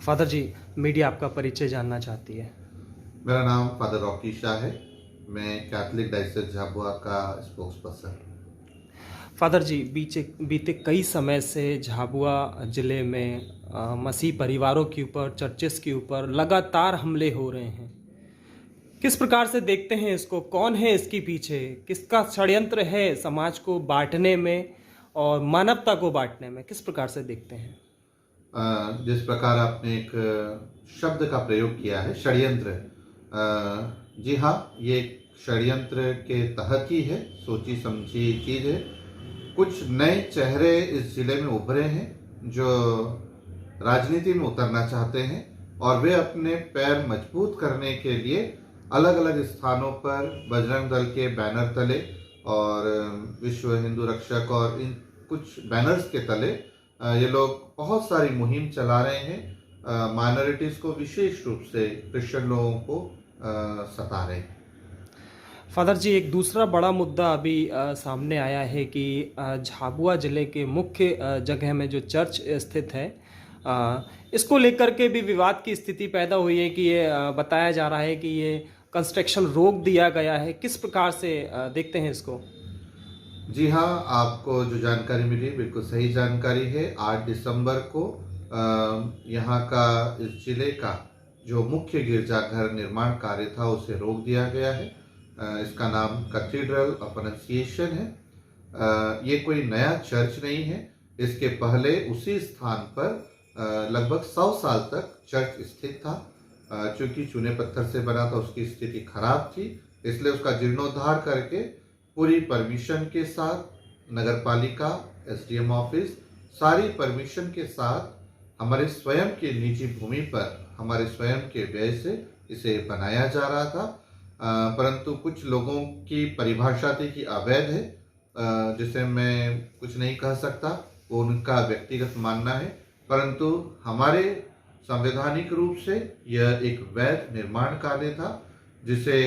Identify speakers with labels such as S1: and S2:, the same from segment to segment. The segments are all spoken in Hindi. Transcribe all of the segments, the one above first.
S1: फादर जी, मीडिया आपका परिचय जानना चाहती है।
S2: मेरा नाम फादर रॉकी शाह है। मैं कैथलिक डायसिस झाबुआ का स्पोक्स पर्सन।
S1: फादर जी, बीते कई समय से झाबुआ ज़िले में मसीह परिवारों के ऊपर, चर्चेस के ऊपर लगातार हमले हो रहे हैं। किस प्रकार से देखते हैं इसको? कौन है इसके पीछे? किसका षड्यंत्र है समाज को बांटने में और मानवता को बांटने में? किस प्रकार से देखते हैं?
S2: जिस प्रकार आपने एक शब्द का प्रयोग किया है, षड्यंत्र। जी हाँ, ये एक षड्यंत्र के तहत ही है, सोची समझी चीज़ है। कुछ नए चेहरे इस जिले में उभरे हैं जो राजनीति में उतरना चाहते हैं और वे अपने पैर मजबूत करने के लिए अलग अलग स्थानों पर बजरंग दल के बैनर तले और विश्व हिंदू रक्षक और इन कुछ बैनर्स के तले ये लोग बहुत सारी मुहिम चला रहे हैं। माइनॉरिटीज़ को, विशेष रूप से क्रिश्चियन लोगों को सता रहे हैं।
S1: फादर जी, एक दूसरा बड़ा मुद्दा अभी सामने आया है कि झाबुआ ज़िले के मुख्य जगह में जो चर्च स्थित है, इसको लेकर के भी विवाद की स्थिति पैदा हुई है कि ये बताया जा रहा है कि ये कंस्ट्रक्शन रोक दिया गया है। किस प्रकार से देखते हैं इसको?
S2: जी हाँ, आपको जो जानकारी मिली बिल्कुल सही जानकारी है। 8 दिसंबर को यहाँ का, इस जिले का जो मुख्य गिरजाघर निर्माण कार्य था उसे रोक दिया गया है। इसका नाम कैथेड्रल ऑफ एनुंसिएशन है। ये कोई नया चर्च नहीं है। इसके पहले उसी स्थान पर लगभग 100 साल तक चर्च स्थित था। चूँकि चूने पत्थर से बना था, उसकी स्थिति खराब थी, इसलिए उसका जीर्णोद्धार करके पूरी परमिशन के साथ नगर पालिका, एसडीएम ऑफिस, सारी परमिशन के साथ हमारे स्वयं के निजी भूमि पर हमारे स्वयं के व्यय से इसे बनाया जा रहा था। परंतु कुछ लोगों की परिभाषा थी कि अवैध है, जिसे मैं कुछ नहीं कह सकता, वो उनका व्यक्तिगत मानना है। परंतु हमारे संवैधानिक रूप से यह एक वैध निर्माण कार्य था, जिसे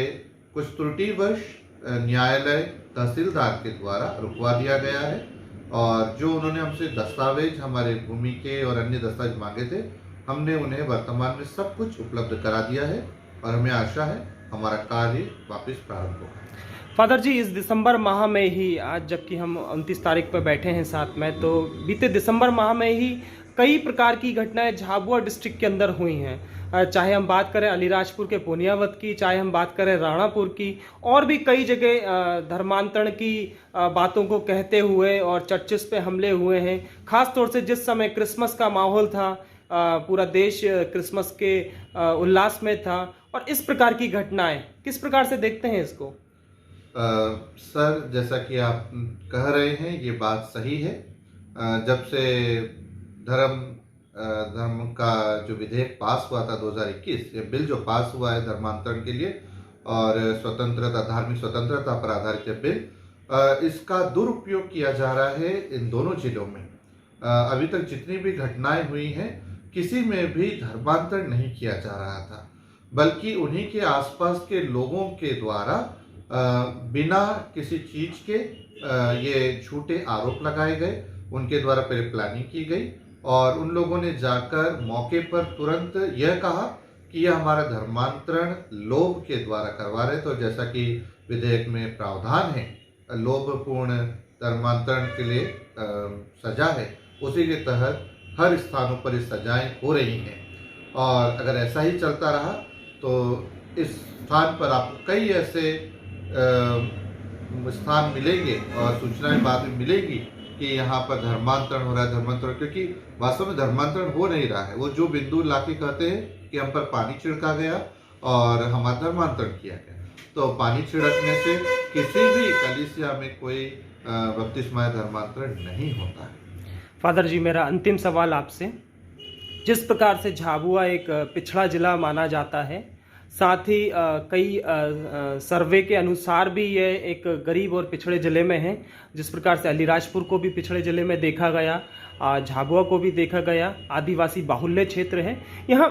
S2: कुछ त्रुटिवश न्यायालय, तहसीलदार के द्वारा रुकवा दिया गया है। और जो उन्होंने हमसे दस्तावेज, हमारे भूमि के और अन्य दस्तावेज मांगे थे, हमने उन्हें वर्तमान में सब कुछ उपलब्ध करा दिया है और हमें आशा है हमारा कार्य वापस प्रारंभ होगा।
S1: फादर जी, इस दिसंबर माह में ही, आज जबकि हम 29 तारीख पर बैठे हैं साथ में, तो बीते दिसंबर माह में ही कई प्रकार की घटनाएं झाबुआ डिस्ट्रिक्ट के अंदर हुई हैं। चाहे हम बात करें अलीराजपुर के पुनियावत की, चाहे हम बात करें राणापुर की, और भी कई जगह धर्मांतरण की बातों को कहते हुए और चर्चेस पे हमले हुए हैं। खास तौर से जिस समय क्रिसमस का माहौल था, पूरा देश क्रिसमस के उल्लास में था, और इस प्रकार की घटनाएं किस प्रकार से देखते हैं इसको?
S2: सर, जैसा कि आप कह रहे हैं, ये बात सही है। जब से धर्म का जो विधेयक पास हुआ था 2021, ये बिल जो पास हुआ है धर्मांतरण के लिए और स्वतंत्रता, धार्मिक स्वतंत्रता पर आधारित ये बिल, इसका दुरुपयोग किया जा रहा है इन दोनों जिलों में। अभी तक जितनी भी घटनाएं हुई हैं, किसी में भी धर्मांतरण नहीं किया जा रहा था, बल्कि उन्हीं के आसपास के लोगों के द्वारा बिना किसी चीज के ये झूठे आरोप लगाए गए। उनके द्वारा पहले प्लानिंग की गई और उन लोगों ने जाकर मौके पर तुरंत यह कहा कि यह हमारा धर्मांतरण लोभ के द्वारा करवा रहे। तो जैसा कि विधेयक में प्रावधान है, लोभपूर्ण धर्मांतरण के लिए सजा है, उसी के तहत हर स्थानों पर ये सजाएं हो रही हैं। और अगर ऐसा ही चलता रहा तो इस स्थान पर आपको कई ऐसे स्थान मिलेंगे और सूचनाएं बाद में मिलेगी कि यहाँ पर धर्मांतरण हो रहा है। धर्मांतरण, क्योंकि वास्तव में धर्मांतरण हो नहीं रहा है। वो जो बिंदु लाके कहते हैं कि हम पर पानी छिड़का गया और हमारा धर्मांतरण किया गया, तो पानी छिड़कने से किसी भी कलीसिया में कोई बपतिस्मा धर्मांतरण नहीं होता है।
S1: फादर जी, मेरा अंतिम सवाल आपसे, जिस प्रकार से झाबुआ एक पिछड़ा जिला माना जाता है, साथ ही कई सर्वे के अनुसार भी ये एक गरीब और पिछड़े ज़िले में है, जिस प्रकार से अलीराजपुर को भी पिछड़े ज़िले में देखा गया, झाबुआ को भी देखा गया, आदिवासी बाहुल्य क्षेत्र है। यहाँ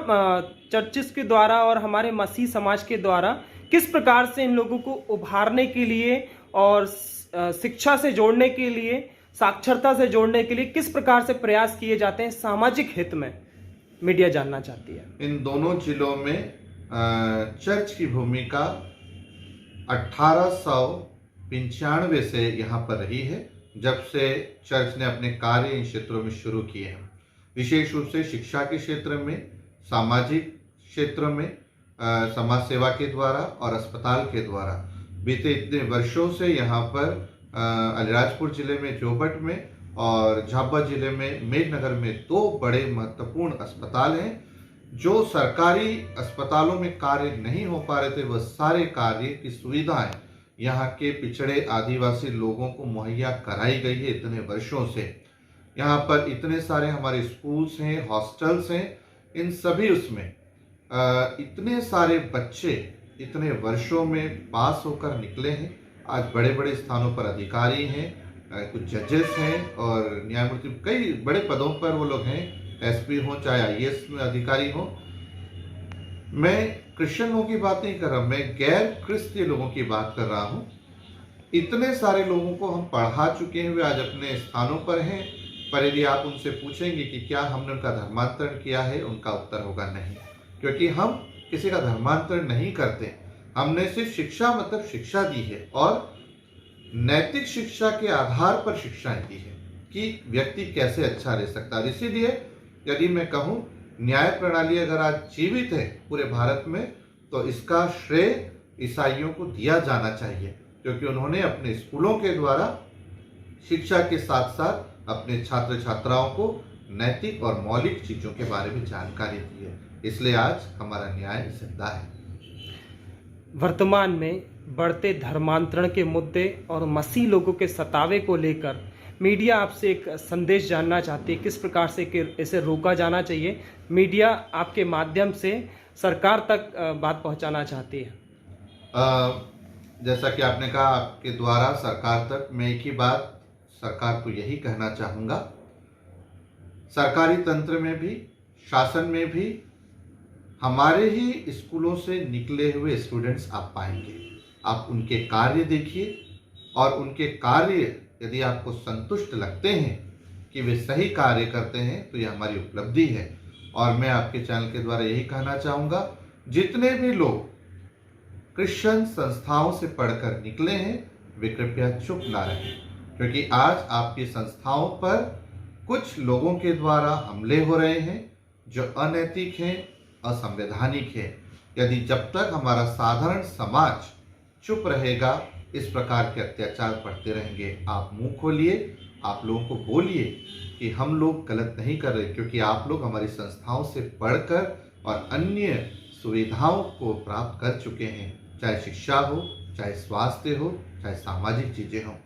S1: चर्चिस के द्वारा और हमारे मसीह समाज के द्वारा किस प्रकार से इन लोगों को उभारने के लिए और शिक्षा से जोड़ने के लिए, साक्षरता से जोड़ने के लिए किस प्रकार से प्रयास किए जाते हैं सामाजिक हित में? मीडिया जानना चाहती है।
S2: इन दोनों जिलों में चर्च की भूमिका 1895 से यहाँ पर रही है, जब से चर्च ने अपने कार्य इन क्षेत्रों में शुरू किए हैं। विशेष रूप से शिक्षा के क्षेत्र में, सामाजिक क्षेत्र में, समाज सेवा के द्वारा और अस्पताल के द्वारा बीते इतने वर्षों से यहाँ पर अलीराजपुर जिले में जोबट में और झाबुआ जिले में मेघनगर में 2 बड़े महत्वपूर्ण अस्पताल हैं। जो सरकारी अस्पतालों में कार्य नहीं हो पा रहे थे, वह सारे कार्य की सुविधाएं यहाँ के पिछड़े आदिवासी लोगों को मुहैया कराई गई है इतने वर्षों से। यहाँ पर इतने सारे हमारे स्कूल्स हैं, हॉस्टल्स हैं, इन सभी उसमें इतने सारे बच्चे इतने वर्षों में पास होकर निकले हैं। आज बड़े बड़े स्थानों पर अधिकारी हैं, कुछ जजेस हैं और न्यायमूर्ति, कई बड़े पदों पर वो लोग हैं, एसपी हो चाहे आईएएस में अधिकारी हो। मैं क्रिश्चियन लोगों की बात नहीं कर रहा, मैं गैर क्रिस्तीय लोगों की बात कर रहा हूँ। इतने सारे लोगों को हम पढ़ा चुके हैं, वे आज अपने स्थानों पर हैं, पर यदि आप उनसे पूछेंगे कि क्या हमने उनका धर्मांतरण किया है, उनका उत्तर होगा नहीं, क्योंकि हम किसी का धर्मांतरण नहीं करते। हमने सिर्फ शिक्षा मतलब शिक्षा दी है और नैतिक शिक्षा के आधार पर शिक्षाएं दी है कि व्यक्ति कैसे अच्छा रह सकता है। इसीलिए यदि मैं कहूँ न्याय प्रणाली अगर आज जीवित है पूरे भारत में, तो इसका श्रेय ईसाइयों को दिया जाना चाहिए, क्योंकि उन्होंने अपने स्कूलों के द्वारा शिक्षा के साथ साथ अपने छात्र छात्राओं को नैतिक और मौलिक चीजों के बारे में जानकारी दी है। इसलिए आज हमारा न्याय जिंदा है।
S1: वर्तमान में बढ़ते धर्मांतरण के मुद्दे और मसीह लोगों के सतावे को लेकर मीडिया आपसे एक संदेश जानना चाहती है, किस प्रकार से इसे रोका जाना चाहिए। मीडिया आपके माध्यम से सरकार तक बात पहुंचाना चाहती है।
S2: जैसा कि आपने कहा, आपके द्वारा सरकार तक, मैं एक ही बात सरकार को यही कहना चाहूँगा, सरकारी तंत्र में भी, शासन में भी हमारे ही स्कूलों से निकले हुए स्टूडेंट्स आप पाएंगे। आप उनके कार्य देखिए और उनके कार्य यदि आपको संतुष्ट लगते हैं कि वे सही कार्य करते हैं, तो यह हमारी उपलब्धि है। और मैं आपके चैनल के द्वारा यही कहना चाहूँगा, जितने भी लोग क्रिश्चियन संस्थाओं से पढ़कर निकले हैं, वे कृपया चुप ना रहें, क्योंकि आज आपकी संस्थाओं पर कुछ लोगों के द्वारा हमले हो रहे हैं जो अनैतिक हैं, असंवैधानिक है। यदि जब तक हमारा साधारण समाज चुप रहेगा, इस प्रकार के अत्याचार बढ़ते रहेंगे। आप मुंह खोलिए, आप लोगों को बोलिए कि हम लोग गलत नहीं कर रहे, क्योंकि आप लोग हमारी संस्थाओं से पढ़कर और अन्य सुविधाओं को प्राप्त कर चुके हैं, चाहे शिक्षा हो, चाहे स्वास्थ्य हो, चाहे सामाजिक चीज़ें हों।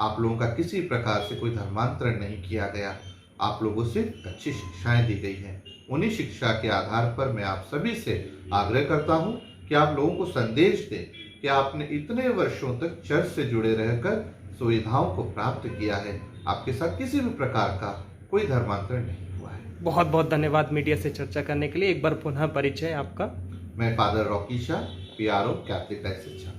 S2: आप लोगों का किसी प्रकार से कोई धर्मांतरण नहीं किया गया, आप लोगों से अच्छी शिक्षाएं दी गई हैं। उन्हीं शिक्षा के आधार पर मैं आप सभी से आग्रह करता हूं कि आप लोगों को संदेश दें कि आपने इतने वर्षों तक चर्च से जुड़े रहकर सुविधाओं को प्राप्त किया है, आपके साथ किसी भी प्रकार का कोई धर्मांतरण नहीं हुआ है।
S1: बहुत बहुत धन्यवाद मीडिया से चर्चा करने के लिए। एक बार पुनः परिचय आपका।
S2: मैं father Rocky Shah, PRO Catholic शिक्षा।